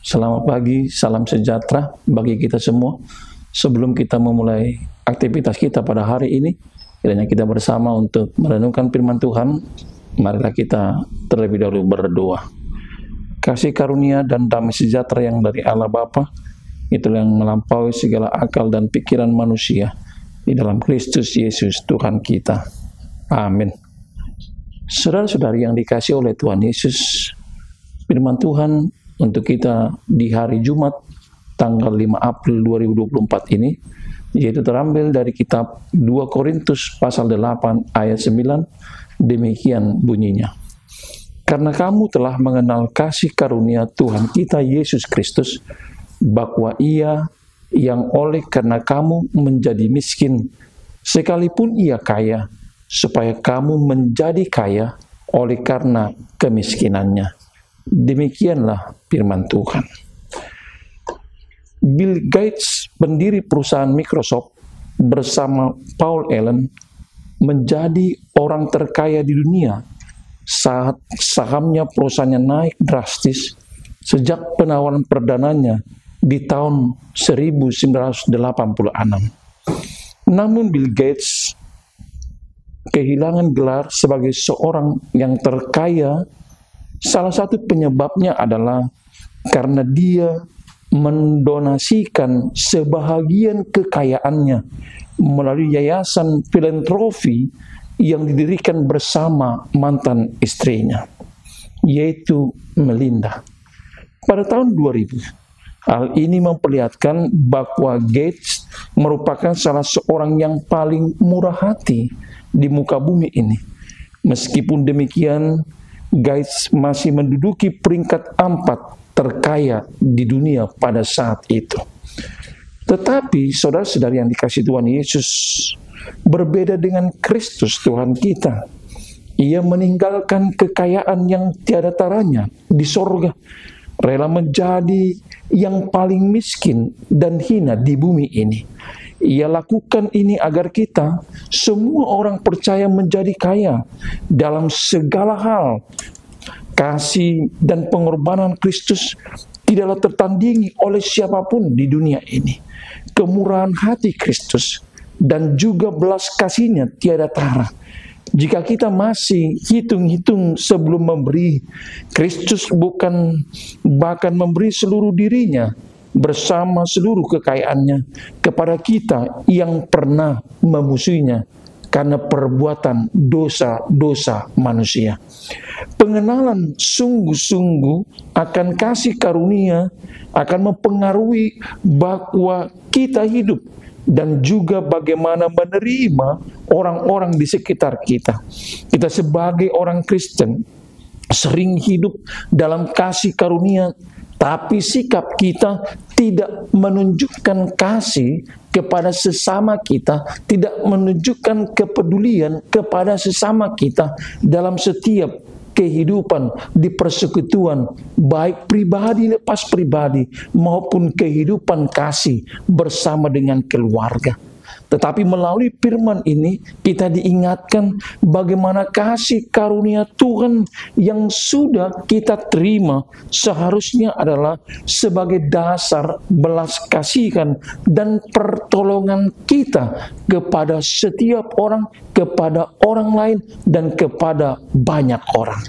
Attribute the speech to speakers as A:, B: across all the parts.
A: Selamat pagi, salam sejahtera bagi kita semua. Sebelum kita memulai aktivitas kita pada hari ini, kiranya kita bersama untuk merenungkan firman Tuhan. Marilah kita terlebih dahulu berdoa. Kasih karunia dan damai sejahtera yang dari Allah Bapa, itulah yang melampaui segala akal dan pikiran manusia, di dalam Kristus Yesus Tuhan kita. Amin. Saudara-saudari yang dikasihi oleh Tuhan Yesus, firman Tuhan untuk kita di hari Jumat tanggal 5 April 2024 ini, yaitu terambil dari kitab 2 Korintus pasal 8 ayat 9, demikian bunyinya. Karena kamu telah mengenal kasih karunia Tuhan kita Yesus Kristus, bahwa Ia yang oleh karena kamu menjadi miskin, sekalipun Ia kaya, supaya kamu menjadi kaya oleh karena kemiskinannya. Demikianlah firman Tuhan. Bill Gates, pendiri perusahaan Microsoft, bersama Paul Allen menjadi orang terkaya di dunia saat sahamnya perusahaannya naik drastis sejak penawaran perdananya di tahun 1986. Namun Bill Gates kehilangan gelar sebagai seorang yang terkaya. Salah satu penyebabnya adalah karena dia mendonasikan sebahagian kekayaannya melalui yayasan filantropi yang didirikan bersama mantan istrinya, yaitu Melinda. Pada tahun 2000, hal ini memperlihatkan bahwa Gates merupakan salah seorang yang paling murah hati di muka bumi ini. Meskipun demikian, Gates masih menduduki peringkat 4 terkaya di dunia pada saat itu. Tetapi saudara-saudari yang dikasihi Tuhan Yesus, berbeda dengan Kristus Tuhan kita. Ia meninggalkan kekayaan yang tiada taranya di sorga, rela menjadi yang paling miskin dan hina di bumi ini. Ia lakukan ini agar kita, semua orang percaya, menjadi kaya dalam segala hal. Kasih dan pengorbanan Kristus tidaklah tertandingi oleh siapapun di dunia ini. Kemurahan hati Kristus dan juga belas kasihnya tiada tara. Jika kita masih hitung-hitung sebelum memberi, Kristus bahkan memberi seluruh dirinya bersama seluruh kekayaannya kepada kita yang pernah memusuhinya karena perbuatan dosa-dosa manusia. Pengenalan sungguh-sungguh akan kasih karunia akan mempengaruhi bahwa kita hidup dan juga bagaimana menerima orang-orang di sekitar kita. Kita sebagai orang Kristen sering hidup dalam kasih karunia, tapi sikap kita tidak menunjukkan kasih kepada sesama kita, tidak menunjukkan kepedulian kepada sesama kita dalam setiap kehidupan di persekutuan, baik pribadi lepas pribadi maupun kehidupan kasih bersama dengan keluarga. Tetapi melalui firman ini kita diingatkan bagaimana kasih karunia Tuhan yang sudah kita terima seharusnya adalah sebagai dasar belas kasihan dan pertolongan kita kepada setiap orang, kepada orang lain, dan kepada banyak orang.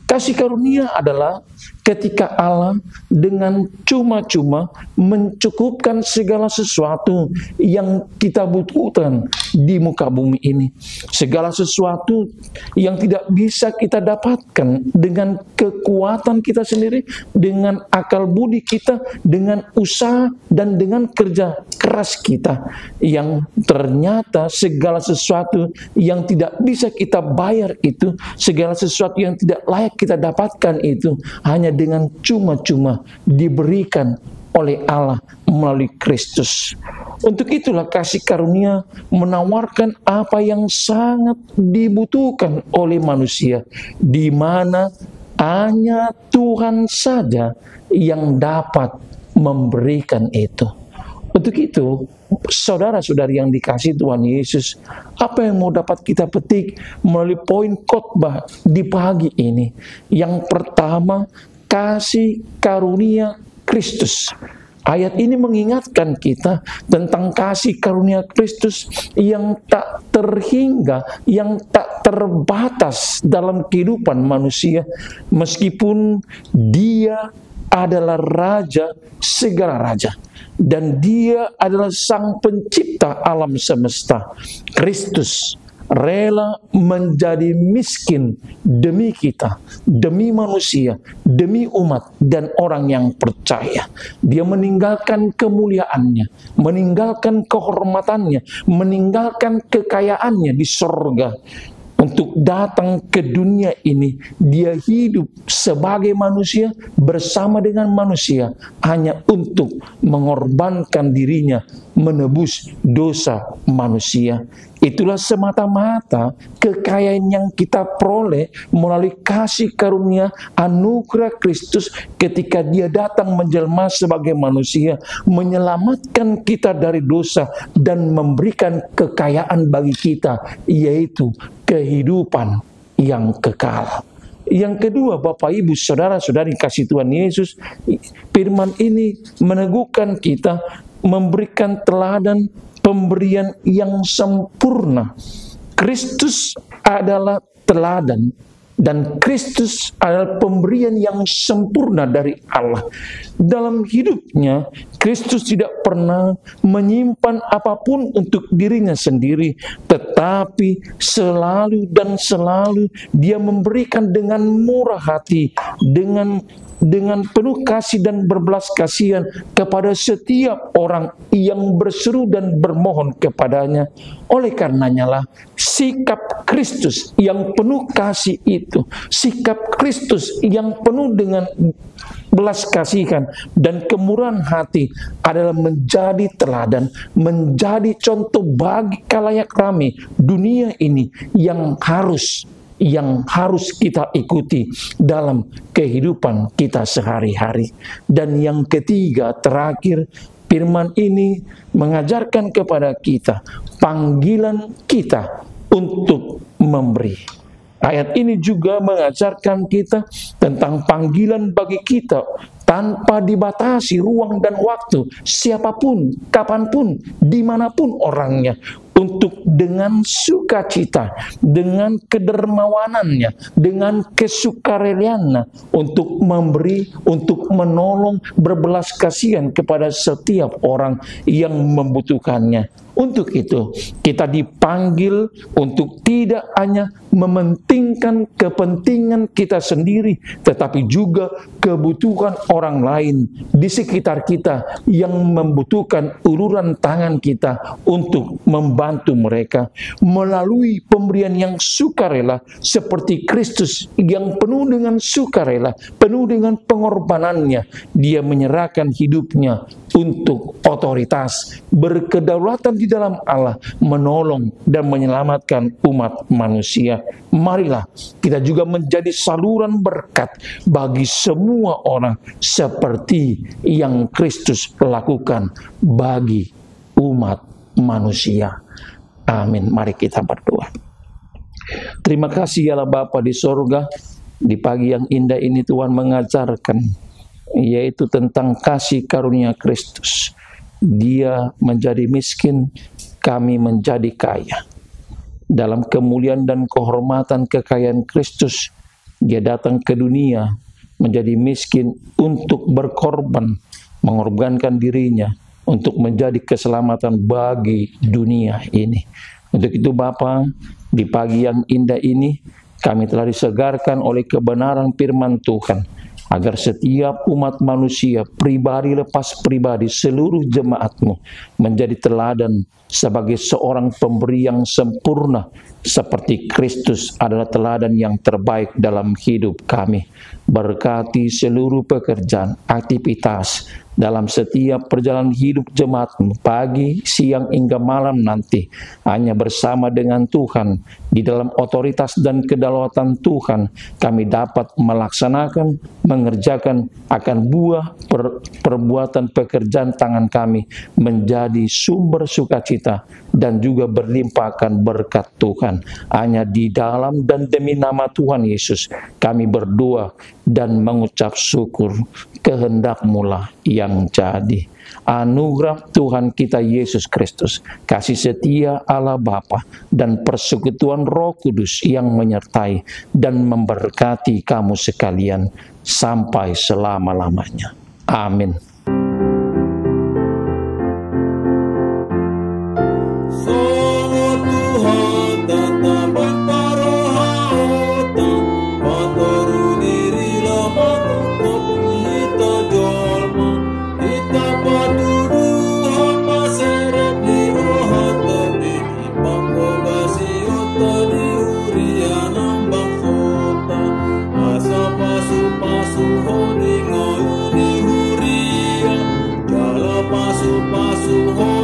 A: Kasih karunia adalah ketika Allah dengan cuma-cuma mencukupkan segala sesuatu yang kita butuhkan di muka bumi ini. Segala sesuatu yang tidak bisa kita dapatkan dengan kekuatan kita sendiri, dengan akal budi kita, dengan usaha dan dengan kerja keras kita. Yang ternyata segala sesuatu yang tidak bisa kita bayar itu, segala sesuatu yang tidak layak kita dapatkan itu, hanya dengan cuma-cuma diberikan oleh Allah melalui Kristus. Untuk itulah kasih karunia menawarkan apa yang sangat dibutuhkan oleh manusia, di mana hanya Tuhan saja yang dapat memberikan itu. Untuk itu, saudara-saudari yang dikasihi Tuhan Yesus, apa yang mau dapat kita petik melalui poin khotbah di pagi ini? Yang pertama, kasih karunia Kristus. Ayat ini mengingatkan kita tentang kasih karunia Kristus yang tak terhingga, yang tak terbatas dalam kehidupan manusia. Meskipun Dia adalah Raja segala raja, dan Dia adalah Sang Pencipta alam semesta. Kristus rela menjadi miskin demi kita, demi manusia, demi umat dan orang yang percaya. Dia meninggalkan kemuliaannya, meninggalkan kehormatannya, meninggalkan kekayaannya di sorga untuk datang ke dunia ini. Dia hidup sebagai manusia bersama dengan manusia hanya untuk mengorbankan dirinya menebus dosa manusia. Itulah semata-mata kekayaan yang kita peroleh melalui kasih karunia anugerah Kristus ketika Dia datang menjelma sebagai manusia, menyelamatkan kita dari dosa dan memberikan kekayaan bagi kita, yaitu kehidupan yang kekal. Yang kedua, Bapak Ibu Saudara-saudari kasih Tuhan Yesus, firman ini meneguhkan kita, memberikan teladan pemberian yang sempurna. Kristus adalah teladan, dan Kristus adalah pemberian yang sempurna dari Allah. Dalam hidupnya, Kristus tidak pernah menyimpan apapun untuk dirinya sendiri, tetapi selalu dan selalu Dia memberikan dengan murah hati, dengan penuh kasih dan berbelas kasihan kepada setiap orang yang berseru dan bermohon kepadanya. Oleh karenanya lah, sikap Kristus yang penuh kasih itu, sikap Kristus yang penuh dengan belas kasihan dan kemurahan hati adalah menjadi teladan, menjadi contoh bagi khalayak ramai dunia ini yang harus kita ikuti dalam kehidupan kita sehari-hari. Dan yang ketiga, terakhir, firman ini mengajarkan kepada kita panggilan kita untuk memberi. Ayat ini juga mengajarkan kita tentang panggilan bagi kita tanpa dibatasi ruang dan waktu, siapapun, kapanpun, dimanapun orangnya, untuk dengan sukacita, dengan kedermawanannya, dengan kesukarelaannya, untuk memberi, untuk menolong, berbelas kasihan kepada setiap orang yang membutuhkannya. Untuk itu, kita dipanggil untuk tidak hanya mementingkan kepentingan kita sendiri, tetapi juga kebutuhan orang lain di sekitar kita yang membutuhkan uluran tangan kita untuk membantu mereka melalui pemberian yang sukarela seperti Kristus yang penuh dengan sukarela, penuh dengan pengorbanannya. Dia menyerahkan hidupnya untuk otoritas, berkedaulatan di dalam Allah, menolong dan menyelamatkan umat manusia. Marilah kita juga menjadi saluran berkat bagi semua orang seperti yang Kristus lakukan bagi umat manusia. Amin. Mari kita berdoa. Terima kasih ya Bapa di sorga, di pagi yang indah ini Tuhan mengajarkan, yaitu tentang kasih karunia Kristus. Dia menjadi miskin, kami menjadi kaya. Dalam kemuliaan dan kehormatan kekayaan Kristus, Dia datang ke dunia menjadi miskin untuk berkorban, mengorbankan dirinya untuk menjadi keselamatan bagi dunia ini. Untuk itu Bapa, di pagi yang indah ini kami telah disegarkan oleh kebenaran firman Tuhan, agar setiap umat manusia, pribadi lepas pribadi, seluruh jemaat-Mu menjadi teladan sebagai seorang pemberi yang sempurna, seperti Kristus adalah teladan yang terbaik dalam hidup kami. Berkati seluruh pekerjaan, aktivitas dalam setiap perjalanan hidup jemaat-Mu, pagi, siang, hingga malam nanti, hanya bersama dengan Tuhan, di dalam otoritas dan kedaulatan Tuhan, kami dapat melaksanakan, mengerjakan akan buah perbuatan pekerjaan tangan kami, menjadi sumber sukacita dan juga berlimpahkan berkat Tuhan. Hanya di dalam dan demi nama Tuhan Yesus kami berdoa dan mengucap syukur. kehendak-Mu lah yang jadi. Anugerah Tuhan kita Yesus Kristus, kasih setia Allah Bapa, dan persekutuan Roh Kudus yang menyertai dan memberkati kamu sekalian sampai selama-lamanya. Amin.
B: Pasu